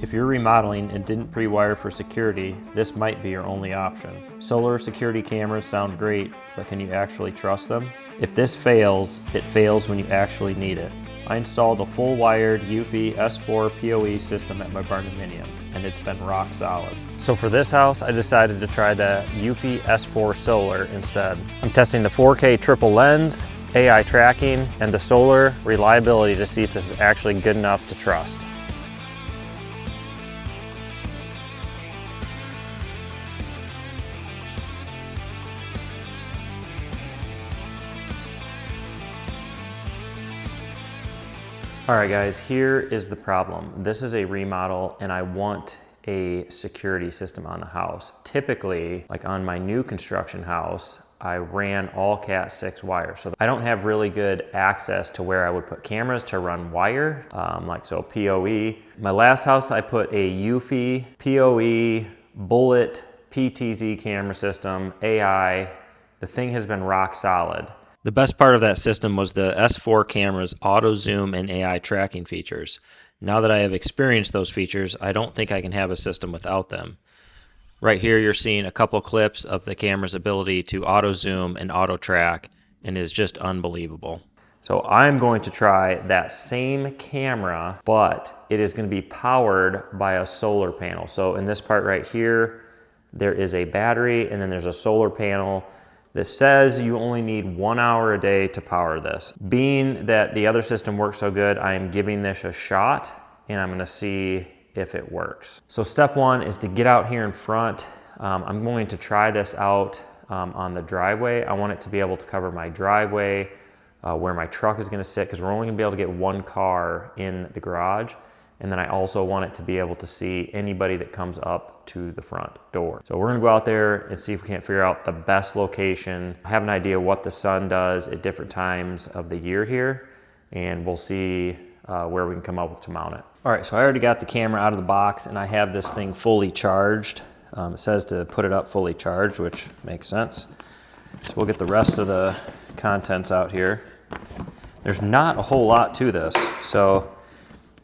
If you're remodeling and didn't pre-wire for security, this might be your only option. Solar security cameras sound great, but can you actually trust them? If this fails, it fails when you actually need it. I installed a full wired Eufy S4 PoE system at my barndominium, and it's been rock solid. So for this house, I decided to try the Eufy S4 Solar instead. I'm testing the 4K triple lens, AI tracking, and the solar reliability to see if this is actually good enough to trust. All right guys, here is the problem. This is a remodel and I want a security system on the house. Typically, like on my new construction house, I ran all Cat 6 wire. So I don't have really good access to where I would put cameras to run wire, so PoE. My last house, I put a Eufy PoE bullet PTZ camera system, AI. The thing has been rock solid. The best part of that system was the S4 camera's auto zoom and AI tracking features. Now that I have experienced those features, I don't think I can have a system without them. Right here you're seeing a couple clips of the camera's ability to auto zoom and auto track, and is just unbelievable. So I'm going to try that same camera, but it is going to be powered by a solar panel. So in this part right here, there is a battery and then there's a solar panel. This says you only need 1 hour a day to power this. Being that the other system works so good, I am giving this a shot and I'm gonna see if it works. So step one is to get out here in front. I'm going to try this out on the driveway. I want it to be able to cover my driveway, where my truck is gonna sit, because we're only gonna be able to get one car in the garage. And then I also want it to be able to see anybody that comes up to the front door. So we're gonna go out there and see if we can't figure out the best location. I have an idea what the sun does at different times of the year here, and we'll see where we can come up with to mount it. All right, so I already got the camera out of the box and I have this thing fully charged. It says to put it up fully charged, which makes sense. So we'll get the rest of the contents out here. There's not a whole lot to this, so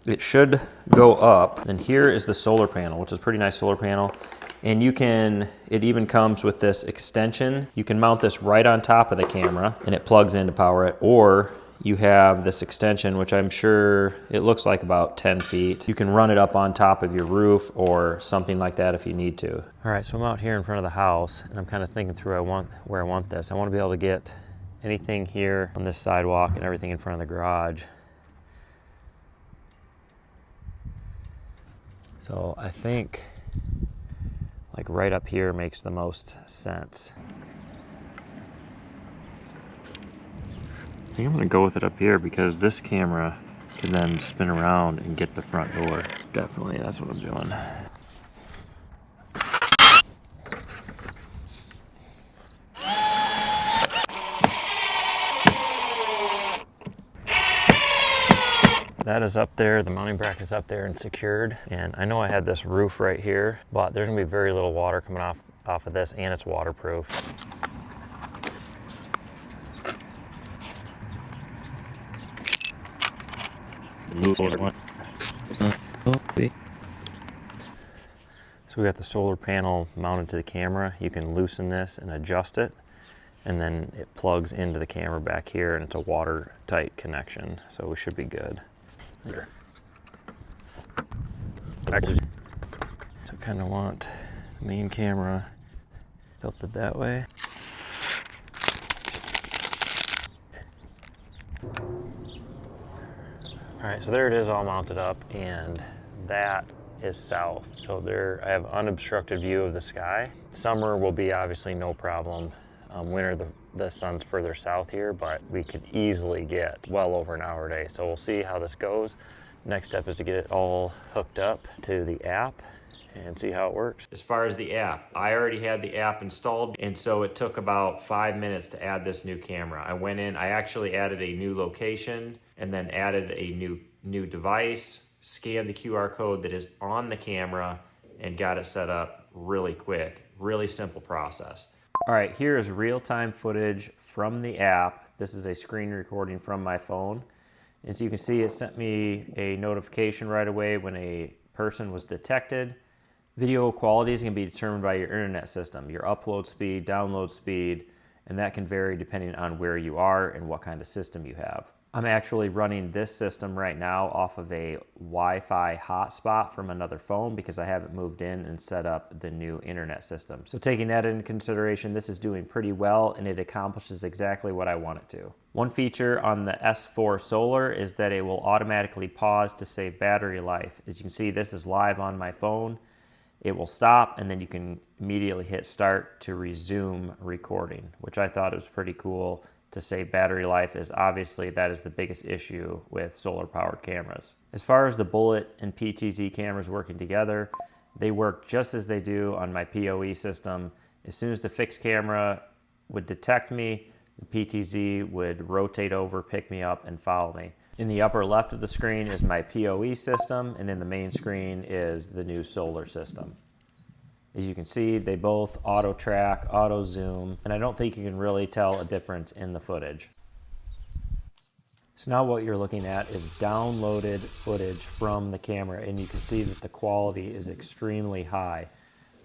it should go up. And here is the solar panel, which is a pretty nice solar panel. And it even comes with this extension. You can mount this right on top of the camera and it plugs in to power it, or you have this extension, which I'm sure it looks like about 10 feet. You can run it up on top of your roof or something like that if you need to. All right, so I'm out here in front of the house and I'm kind of thinking through where I want this. I want to be able to get anything here on this sidewalk and everything in front of the garage. So I think like right up here makes the most sense. I think I'm gonna go with it up here because this camera can then spin around and get the front door. Definitely, that's what I'm doing. That is up there, the mounting bracket is up there and secured. And I know I had this roof right here, but there's gonna be very little water coming off of this, and it's waterproof. So we got the solar panel mounted to the camera. You can loosen this and adjust it, and then it plugs into the camera back here, and it's a watertight connection, so we should be good. Here. So I kind of want the main camera tilted that way. All right, so there it is all mounted up, and that is south. So there I have unobstructed view of the sky. Summer will be obviously no problem. Winter, the sun's further south here, but we could easily get well over an hour a day. So we'll see how this goes. Next step is to get it all hooked up to the app and see how it works. As far as the app, I already had the app installed, and so it took about 5 minutes to add this new camera. I went in, I actually added a new location and then added a new device, scanned the QR code that is on the camera, and got it set up really quick. Really simple process. All right, here is real-time footage from the app. This is a screen recording from my phone. As you can see, it sent me a notification right away when a person was detected. Video quality is going to be determined by your internet system, your upload speed, download speed, and that can vary depending on where you are and what kind of system you have. I'm actually running this system right now off of a Wi-Fi hotspot from another phone because I haven't moved in and set up the new internet system. So taking that into consideration, this is doing pretty well and it accomplishes exactly what I want it to. One feature on the S4 Solar is that it will automatically pause to save battery life. As you can see, this is live on my phone. It will stop and then you can immediately hit start to resume recording, which I thought was pretty cool to save battery life, as obviously that is the biggest issue with solar powered cameras. As far as the Bullet and PTZ cameras working together, they work just as they do on my PoE system. As soon as the fixed camera would detect me, the PTZ would rotate over, pick me up, and follow me. In the upper left of the screen is my PoE system, and in the main screen is the new solar system. As you can see, they both auto track, auto zoom, and I don't think you can really tell a difference in the footage. So now what you're looking at is downloaded footage from the camera, and you can see that the quality is extremely high.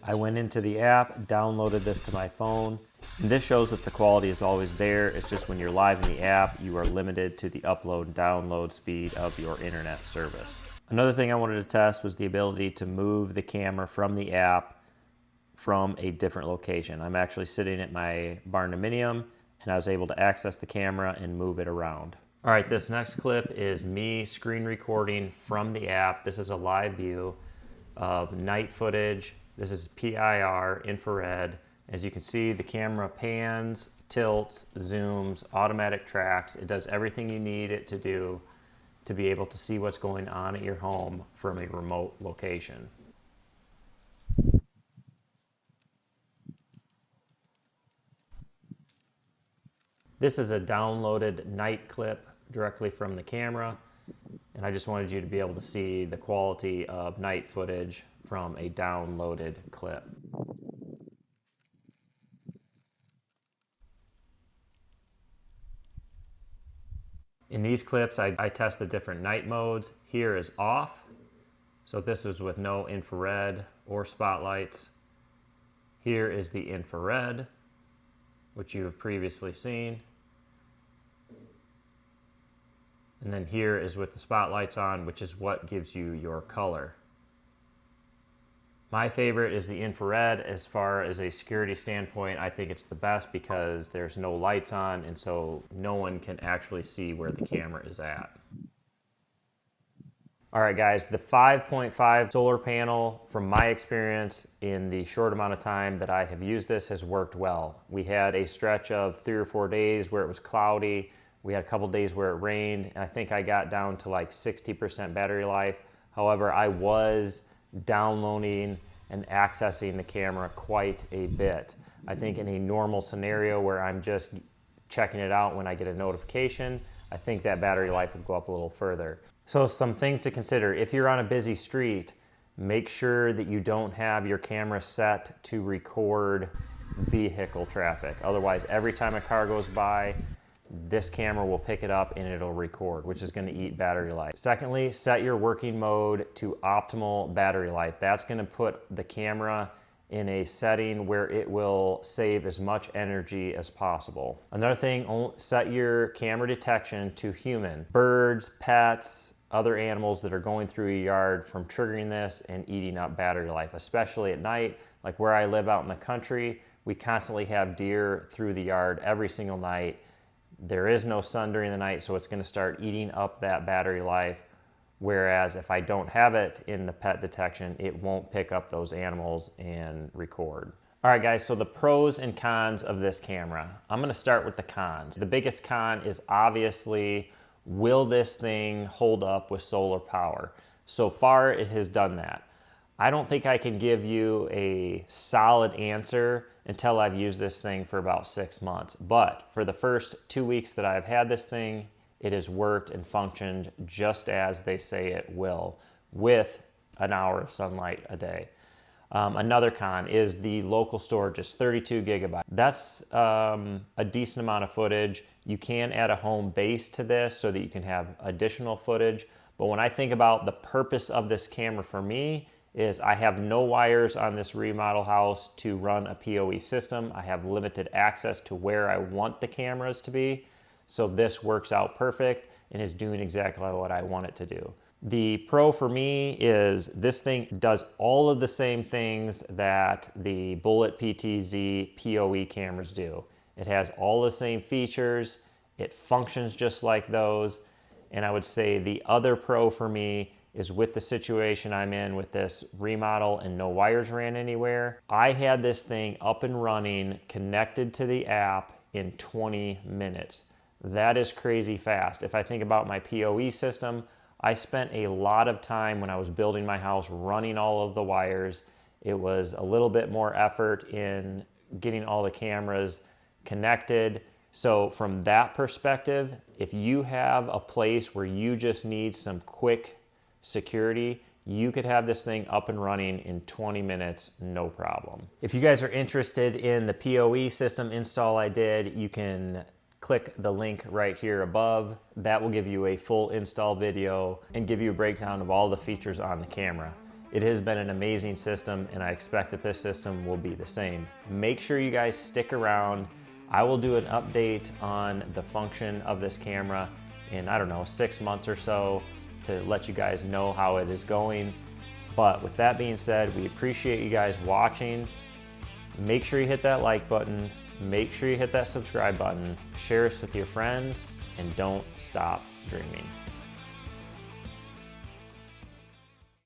I went into the app, downloaded this to my phone, and this shows that the quality is always there. It's just when you're live in the app, you are limited to the upload and download speed of your internet service. Another thing I wanted to test was the ability to move the camera from the app from a different location. I'm actually sitting at my barndominium and I was able to access the camera and move it around. All right, this next clip is me screen recording from the app. This is a live view of night footage. This is PIR, infrared. As you can see, the camera pans, tilts, zooms, automatic tracks. It does everything you need it to do to be able to see what's going on at your home from a remote location. This is a downloaded night clip directly from the camera, and I just wanted you to be able to see the quality of night footage from a downloaded clip. In these clips, I test the different night modes. Here is off, so this is with no infrared or spotlights. Here is the infrared, which you have previously seen. And then here is with the spotlights on, which is what gives you your color. My favorite is the infrared. As far as a security standpoint, I think it's the best because there's no lights on and so no one can actually see where the camera is at. All right guys, the 5.5 solar panel, from my experience in the short amount of time that I have used this, has worked well. We had a stretch of 3 or 4 days where it was cloudy. We had a couple days where it rained, and I think I got down to like 60% battery life. However, I was downloading and accessing the camera quite a bit. I think in a normal scenario where I'm just checking it out when I get a notification, I think that battery life would go up a little further. So some things to consider. If you're on a busy street, make sure that you don't have your camera set to record vehicle traffic. Otherwise, every time a car goes by, this camera will pick it up and it'll record, which is going to eat battery life. Secondly, set your working mode to optimal battery life. That's going to put the camera in a setting where it will save as much energy as possible. Another thing, set your camera detection to human. Birds, pets, other animals that are going through your yard from triggering this and eating up battery life, especially at night. Like where I live out in the country, we constantly have deer through the yard every single night. There is no sun during the night, so it's going to start eating up that battery life. Whereas if I don't have it in the pet detection, it won't pick up those animals and record. All right guys, so the pros and cons of this camera. I'm going to start with the cons. The biggest con is obviously, will this thing hold up with solar power? So far it has done that. I don't think I can give you a solid answer until I've used this thing for about 6 months. But for the first 2 weeks that I've had this thing, it has worked and functioned just as they say it will, with an hour of sunlight a day. Another con is the local storage is 32 gigabytes. That's a decent amount of footage. You can add a home base to this so that you can have additional footage, But when I think about the purpose of this camera for me is I have no wires on this remodel house to run a PoE system. I have limited access to where I want the cameras to be. So this works out perfect and is doing exactly what I want it to do. The pro for me is this thing does all of the same things that the Bullet PTZ PoE cameras do. It has all the same features. It functions just like those. And I would say the other pro for me is with the situation I'm in with this remodel and no wires ran anywhere. I had this thing up and running, connected to the app in 20 minutes. That is crazy fast. If I think about my PoE system, I spent a lot of time when I was building my house running all of the wires. It was a little bit more effort in getting all the cameras connected. So from that perspective, if you have a place where you just need some quick security, you could have this thing up and running in 20 minutes, no problem. If you guys are interested in the PoE system install I did, you can click the link right here above. That will give you a full install video and give you a breakdown of all the features on the camera. It has been an amazing system and I expect that this system will be the same. Make sure you guys stick around. I will do an update on the function of this camera in, I don't know, 6 months or so to let you guys know how it is going. But with that being said, we appreciate you guys watching. Make sure you hit that like button. Make sure you hit that subscribe button, share us with your friends, and don't stop dreaming.